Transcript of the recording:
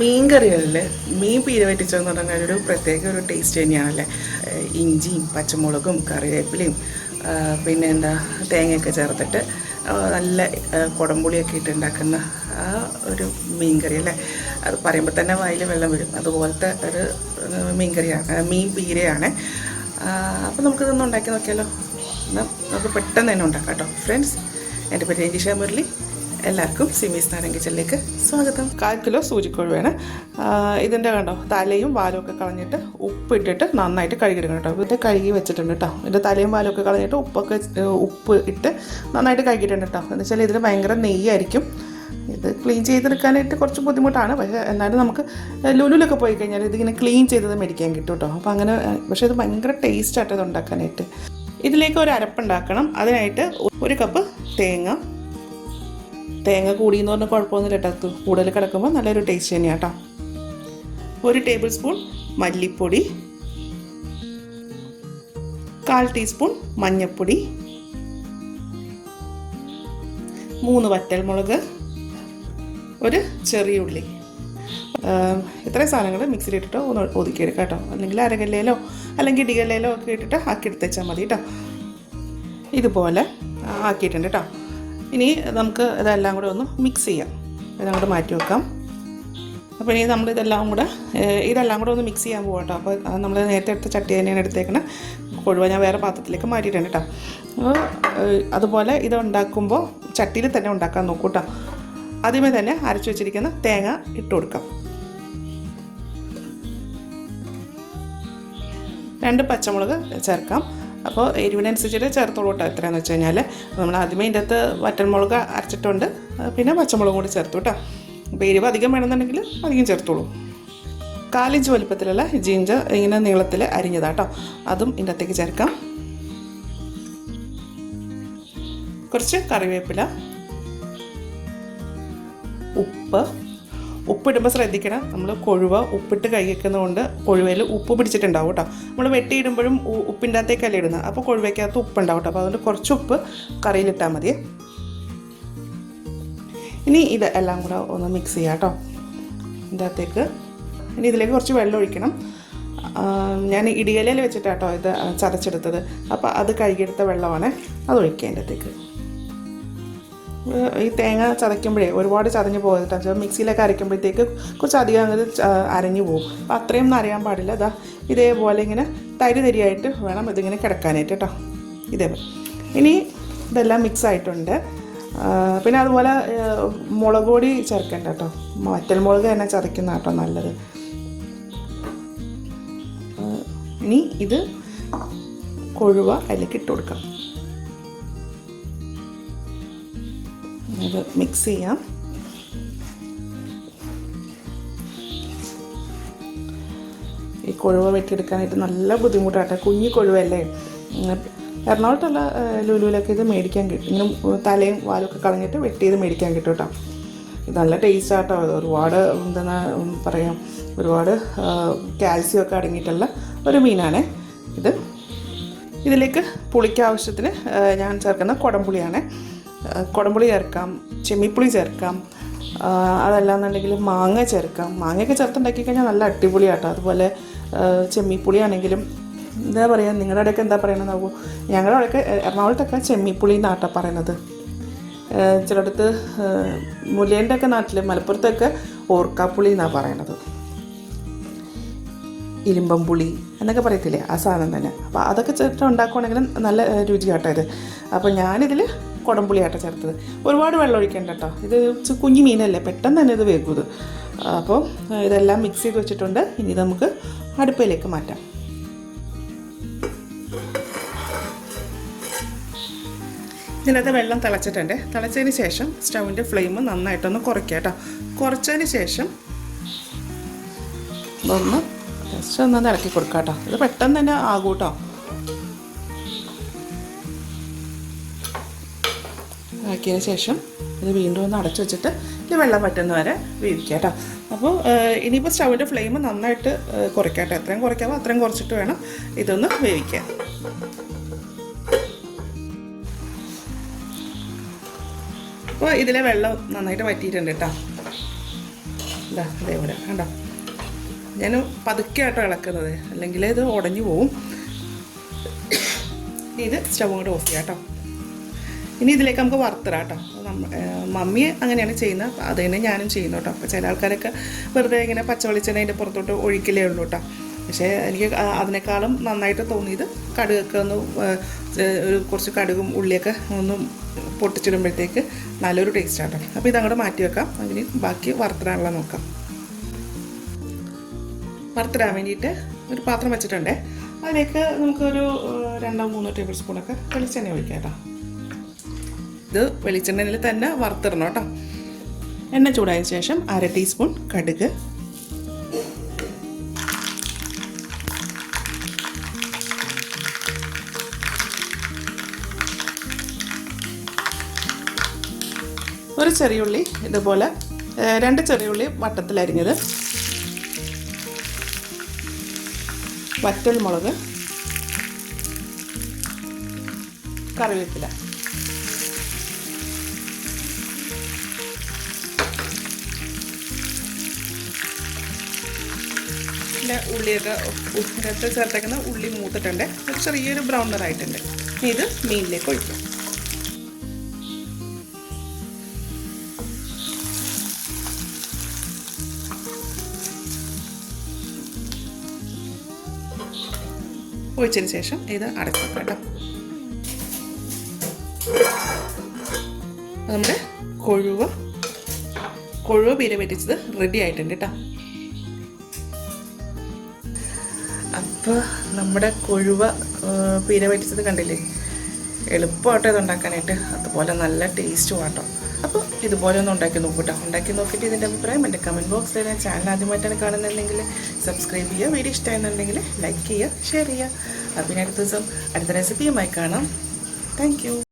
മീൻ കറികളിൽ മീൻ പീര വറ്റിച്ചതെന്ന് പറഞ്ഞാൽ ഒരു പ്രത്യേക ഒരു ടേസ്റ്റ് തന്നെയാണല്ലേ. ഇഞ്ചിയും പച്ചമുളകും കറിവേപ്പിലയും പിന്നെ എന്താ തേങ്ങയൊക്കെ ചേർത്തിട്ട് നല്ല കുടംപുളിയൊക്കെ ഇട്ട് ഉണ്ടാക്കുന്ന ആ ഒരു മീൻ കറി അല്ലേ. അത് പറയുമ്പോൾ തന്നെ വായിൽ വെള്ളം വരും. അതുപോലത്തെ ഒരു മീൻ കറിയാണ്, മീൻ പീരയാണ്. അപ്പോൾ നമുക്കിതൊന്ന് ഉണ്ടാക്കി നോക്കിയാലോ. എന്നാൽ നമുക്ക് പെട്ടെന്ന് തന്നെ ഉണ്ടാക്കാം കേട്ടോ ഫ്രണ്ട്സ്. എൻ്റെ പേര് രഞ്ജിഷ മുരളി. എല്ലാവർക്കും സിമീസ് നാടൻ കിച്ചണിലേക്ക് സ്വാഗതം. 1/4 കിലോ സൂചിക്കൊഴുവാണ്. ഇതിൻ്റെ കണ്ടോ തലയും വാലും ഒക്കെ കളഞ്ഞിട്ട് ഉപ്പിട്ടിട്ട് നന്നായിട്ട് കഴുകിയെടുക്കണം കേട്ടോ. ഇത് കഴുകി വെച്ചിട്ടുണ്ട് കേട്ടോ. ഇതിൻ്റെ തലയും വാലും ഒക്കെ കളഞ്ഞിട്ട് ഉപ്പ് ഇട്ട് നന്നായിട്ട് കഴുകിയിട്ടുണ്ട് കേട്ടോ. എന്ന് വെച്ചാൽ ഇതിൽ ഭയങ്കര നെയ്യായിരിക്കും. ഇത് ക്ലീൻ ചെയ്തെടുക്കാനായിട്ട് കുറച്ച് ബുദ്ധിമുട്ടാണ്. പക്ഷേ എന്നാലും നമുക്ക് ലുലുലൊക്കെ പോയി കഴിഞ്ഞാൽ ഇതിങ്ങനെ ക്ലീൻ ചെയ്തത് മേടിക്കാൻ കിട്ടും കേട്ടോ. അപ്പോൾ അങ്ങനെ, പക്ഷേ ഇത് ഭയങ്കര ടേസ്റ്റായിട്ട് ഇത് ഉണ്ടാക്കാനായിട്ട്. ഇതിലേക്ക് ഒരു അരപ്പുണ്ടാക്കണം. അതിനായിട്ട് 1 കപ്പ് തേങ്ങ കൂടിയെന്ന് പറഞ്ഞാൽ കുഴപ്പമൊന്നുമില്ല കേട്ടോ. കൂടുതൽ കിടക്കുമ്പോൾ നല്ലൊരു ടേസ്റ്റ് തന്നെയാണ് കേട്ടോ. 1 ടേബിൾ സ്പൂൺ മല്ലിപ്പൊടി, 1/4 ടീസ്പൂൺ മഞ്ഞൾപ്പൊടി, 3 വറ്റൽമുളക്, 1 ചെറിയ ഉള്ളി. ഇത്രയും സാധനങ്ങൾ മിക്സിയിലിട്ടിട്ട് ഒന്ന് ഒതുക്കിയെടുക്കാം കേട്ടോ. അല്ലെങ്കിൽ അരകല്ലയിലോ അല്ലെങ്കിൽ ഇടികല്ലയിലോ ഒക്കെ ഇട്ടിട്ട് ആക്കിയെടുത്ത് വെച്ചാൽ മതി കേട്ടോ. ഇതുപോലെ ആക്കിയിട്ടുണ്ട് കേട്ടോ. ഇനി നമുക്ക് ഇതെല്ലാം കൂടെ ഒന്ന് മിക്സ് ചെയ്യാം. ഇതെല്ലാം കൂടെ മാറ്റി വെക്കാം. അപ്പോൾ ഇനി നമ്മൾ ഇതെല്ലാം കൂടെ ഒന്ന് മിക്സ് ചെയ്യാൻ പോകാം കേട്ടോ. അപ്പോൾ നമ്മൾ നേരത്തെ എടുത്ത ചട്ടി തന്നെയാണ് എടുത്തേക്കുന്നത്. കൊഴുവ ഞാൻ വേറെ പാത്രത്തിലേക്ക് മാറ്റിയിട്ടുണ്ട് കേട്ടോ. അതുപോലെ ഇത് ഉണ്ടാക്കുമ്പോൾ ചട്ടിയിൽ തന്നെ ഉണ്ടാക്കാൻ നോക്കൂ കേട്ടോ. ആദ്യമേ തന്നെ അരച്ചു വെച്ചിരിക്കുന്ന തേങ്ങ ഇട്ട് കൊടുക്കാം. 2 പച്ചമുളക് ചേർക്കാം. അപ്പോൾ എരിവിനനുസരിച്ചിട്ട് ചേർത്തോളൂ കേട്ടോ. എത്രയാണെന്ന് വെച്ച് കഴിഞ്ഞാൽ നമ്മൾ ആദ്യമേ ഇതിൻ്റെ അകത്ത് വറ്റൽമുളക് അരച്ചിട്ടുണ്ട്, പിന്നെ പച്ചമുളകും കൂടി ചേർത്തു കേട്ടോ. അപ്പോൾ എരിവ് അധികം വേണമെന്നുണ്ടെങ്കിൽ അധികം ചേർത്തോളൂ. 1/4 ഇഞ്ച് വലുപ്പത്തിലുള്ള ജിഞ്ചർ ഇങ്ങനെ നീളത്തിൽ അരിഞ്ഞതാട്ടോ, അതും ഇതിൻ്റെ അകത്തേക്ക് ചേർക്കാം. കുറച്ച് കറിവേപ്പില, ഉപ്പിടുമ്പോൾ ശ്രദ്ധിക്കണം. നമ്മൾ കൊഴുവ ഉപ്പിട്ട് കൈ വെക്കുന്നതുകൊണ്ട് കൊഴുവയിൽ ഉപ്പ് പിടിച്ചിട്ടുണ്ടാവും കേട്ടോ. നമ്മൾ വെട്ടിയിടുമ്പോഴും ഉപ്പിൻ്റെ അകത്തേക്കല്ലേ ഇടുന്നത്. അപ്പോൾ കൊഴുവയ്ക്കകത്ത് ഉപ്പുണ്ടാവും കേട്ടോ. അപ്പോൾ അതുകൊണ്ട് കുറച്ച് ഉപ്പ് കറിയിലിട്ടാൽ മതി. ഇനി ഇത് എല്ലാം കൂടെ ഒന്ന് മിക്സ് ചെയ്യാം കേട്ടോ. ഇതിൻ്റെ അകത്തേക്ക് ഇനി ഇതിലേക്ക് കുറച്ച് വെള്ളം ഒഴിക്കണം. ഞാൻ ഇടികലയിൽ വെച്ചിട്ടാട്ടോ ഇത് ചതച്ചെടുത്തത്. അപ്പോൾ അത് കഴുകിയെടുത്ത വെള്ളമാണ്, അത് ഒഴിക്കുക അതിൻ്റെ അകത്തേക്ക്. ഈ തേങ്ങ ചതയ്ക്കുമ്പോഴേ ഒരുപാട് ചതഞ്ഞ് പോകരുത്. മിക്സിയിലൊക്കെ അരയ്ക്കുമ്പോഴത്തേക്ക് കുറച്ച് അധികം അങ്ങനെ അരഞ്ഞു പോകും. അപ്പോൾ അത്രയും ഒന്നും അറിയാൻ പാടില്ല. ഇതാ ഇതേപോലെ ഇങ്ങനെ തരിയായിട്ട് വേണം ഇതിങ്ങനെ കിടക്കാനായിട്ട് കേട്ടോ. ഇതേപോലെ ഇനി ഇതെല്ലാം മിക്സ് ആയിട്ടുണ്ട്. പിന്നെ അതുപോലെ മുളക് പൊടി ചേർക്കേണ്ട കേട്ടോ. വറ്റൽമുളക് തന്നെ ചതയ്ക്കുന്ന കേട്ടോ നല്ലത്. ഇനി ഇത് കൊഴുവ അതിലേക്ക് ഇട്ട് കൊടുക്കാം. ഇത് മിക്സ് ചെയ്യാം. ഈ കൊഴുവ വെട്ടിയെടുക്കാനായിട്ട് നല്ല ബുദ്ധിമുട്ടാട്ടെ. കുഞ്ഞി കൊഴുവല്ലേ. എറണാകുളത്തുള്ള ലുലുവിലൊക്കെ ഇത് മേടിക്കാൻ കിട്ടും. ഇങ്ങനെ തലയും വാലൊക്കെ കളഞ്ഞിട്ട് വെട്ടിയത് മേടിക്കാൻ കിട്ടും കേട്ടോ. ഇത് നല്ല ടേസ്റ്റാട്ടോ. ഒരുപാട് എന്താ പറയാം, ഒരുപാട് കാൽസ്യം ഒക്കെ അടങ്ങിയിട്ടുള്ള ഒരു മീനാണ് ഇത്. ഇതിലേക്ക് പുളിക്ക് ആവശ്യത്തിന് ഞാൻ ചേർക്കുന്ന കുടംപുളിയാണ്. കുടംപുളി ചേർക്കാം, ചെമ്മിപ്പുളി ചേർക്കാം, അതല്ലാന്നുണ്ടെങ്കിൽ മാങ്ങ ചേർക്കാം. മാങ്ങയൊക്കെ ചേർത്തുണ്ടാക്കി കഴിഞ്ഞാൽ നല്ല അടിപൊളിയാട്ടോ. അതുപോലെ ചെമ്മിപ്പുളി ആണെങ്കിലും എന്താ പറയുക, നിങ്ങളുടെ അവിടെയൊക്കെ എന്താ പറയണത് നോക്കൂ. ഞങ്ങളുടെ അവിടെയൊക്കെ എറണാകുളത്തൊക്കെ ചെമ്മിപ്പുളി എന്നാട്ടോ പറയുന്നത്. ചിലയിടത്ത് മുല്ലേൻ്റെ ഒക്കെ നാട്ടിൽ മലപ്പുറത്തൊക്കെ ഓർക്കാപ്പുളി എന്നാണ് പറയണത്. ഇരുമ്പംപുളി എന്നൊക്കെ പറയത്തില്ലേ, ആ സാധനം തന്നെ. അപ്പോൾ അതൊക്കെ ചേർത്ത് ഉണ്ടാക്കുവാണെങ്കിലും നല്ല രുചിയാട്ടോ ഇത്. അപ്പോൾ ഞാനിതിൽ കുടംപുളിയാട്ടോ ചേർത്തത്. ഒരുപാട് വെള്ളം ഒഴിക്കേണ്ട കേട്ടോ. ഇത് കുഞ്ഞു മീനല്ലേ, പെട്ടെന്ന് തന്നെ ഇത് വേകും ഇത്. അപ്പോൾ ഇതെല്ലാം മിക്സ് ചെയ്ത് വെച്ചിട്ടുണ്ട്. ഇനി നമുക്ക് അടുപ്പിലേക്ക് മാറ്റാം. ഇതിനകത്ത് വെള്ളം തിളച്ചിട്ടുണ്ട്. തിളച്ചതിന് ശേഷം സ്റ്റൗവിൻ്റെ ഫ്ലെയിം നന്നായിട്ടൊന്ന് കുറയ്ക്കുക കേട്ടോ. കുറച്ചതിന് ശേഷം ഇതൊന്ന് ജസ്റ്റ് ഒന്ന് ഇളക്കി കൊടുക്കാം കേട്ടോ. ഇത് പെട്ടെന്ന് തന്നെ ആകും കേട്ടോ. ആക്കിയതിന് ശേഷം ഇത് വീണ്ടും ഒന്ന് അടച്ചു വെച്ചിട്ട് ഇത് വെള്ളം വറ്റുന്ന വരെ വേവിക്കുക കേട്ടോ. അപ്പോൾ ഇനിയിപ്പോൾ സ്റ്റൗവിൻ്റെ ഫ്ലെയിം നന്നായിട്ട് കുറയ്ക്കാം കേട്ടോ. എത്രയും കുറയ്ക്കാമോ അത്രയും കുറച്ചിട്ട് വേണം ഇതൊന്ന് വേവിക്കാൻ. അപ്പോൾ ഇതിലെ വെള്ളം നന്നായിട്ട് വറ്റിയിട്ടുണ്ട് കേട്ടോ. ഇതാ അതേപോലെ കണ്ടോ. ഞാൻ പതുക്കെ ആട്ടോ ഇളക്കുന്നത്, അല്ലെങ്കിൽ ഇത് ഉടഞ്ഞു പോവും. ഇത് സ്റ്റവ് കൂടെ ഓഫ് ചെയ്യാം കേട്ടോ. ഇനി ഇതിലേക്ക് നമുക്ക് വറുത്തിടാം കേട്ടോ. മമ്മി അങ്ങനെയാണ് ചെയ്യുന്നത്, അത് തന്നെ ഞാനും ചെയ്യുന്നു കേട്ടോ. അപ്പോൾ ചില ആൾക്കാരൊക്കെ വെറുതെ ഇങ്ങനെ പച്ചവെളിച്ചെണ്ണ അതിൻ്റെ പുറത്തോട്ട് ഒഴിക്കലേ ഉള്ളൂ കേട്ടോ. പക്ഷേ എനിക്ക് അതിനേക്കാളും നന്നായിട്ട് തോന്നിയത് കടുകൊക്കെ ഒന്ന് കുറച്ച് കടുകും ഉള്ളിയൊക്കെ ഒന്ന് പൊട്ടിച്ചിടുമ്പോഴത്തേക്ക് നല്ലൊരു ടേസ്റ്റ് ആട്ടോ. അപ്പോൾ ഇതങ്ങോട്ട് മാറ്റി വെക്കാം. അതിന് ബാക്കി വറുത്തിടാനുള്ള നോക്കാം. വറുത്തിടാൻ വേണ്ടിയിട്ട് ഒരു പാത്രം വെച്ചിട്ടുണ്ട്. അതിലേക്ക് നമുക്കൊരു 2-3 ടേബിൾ സ്പൂണൊക്കെ വെളിച്ചെണ്ണ ഒഴിക്കാം കേട്ടോ. ഇത് വെളിച്ചെണ്ണയിൽ തന്നെ വറുത്തിടണം കേട്ടോ. എണ്ണ ചൂടായ ശേഷം 1/2 ടീസ്പൂൺ കടുക്, ഒരു ചെറിയുള്ളി ഇതുപോലെ 2 ചെറിയുള്ളി വട്ടത്തിലരിഞ്ഞത്, വറ്റൽ മുളക്, കറിവേപ്പില, പിന്നെ ഉള്ളിയൊക്കെ ഇതിനകത്ത് ചേർത്തേക്കുന്ന ഉള്ളി മൂത്തിട്ടുണ്ട്, ഒരു ചെറിയൊരു ബ്രൗൺ കളറായിട്ടുണ്ട്. ഇത് മീനിലേക്ക് ഒഴിക്കും. ഒഴിച്ചതിന് ശേഷം ഇത് അടച്ചു വെക്കാം കേട്ടോ. നമ്മുടെ കൊഴുവ പീര വെറ്റിച്ചത് റെഡി ആയിട്ടുണ്ട് കേട്ടോ. അപ്പോൾ നമ്മുടെ കൊഴുവ പീര വെറ്റിച്ചത് കണ്ടില്ലേ, എളുപ്പമാട്ടോ ഇത് ഉണ്ടാക്കാനായിട്ട്, അതുപോലെ നല്ല ടേസ്റ്റും ആട്ടോ. അപ്പോൾ ഇതുപോലെ ഒന്ന് ഉണ്ടാക്കി നോക്കൂ കേട്ടോ. ഉണ്ടാക്കി നോക്കിയിട്ട് ഇതിൻ്റെ അഭിപ്രായം എൻ്റെ കമൻറ്റ് ബോക്സിൽ തരാം. ചാനൽ ആദ്യമായിട്ടാണ് കാണുന്നുണ്ടെങ്കിൽ സബ്സ്ക്രൈബ് ചെയ്യുക, വീഡിയോ ഇഷ്ടമായിരുന്നുണ്ടെങ്കിൽ ലൈക്ക് ചെയ്യുക, ഷെയർ ചെയ്യുക. അപ്പോൾ പിന്നെ അടുത്ത ദിവസം അടുത്ത റെസിപ്പിയുമായി കാണാം. Thank you.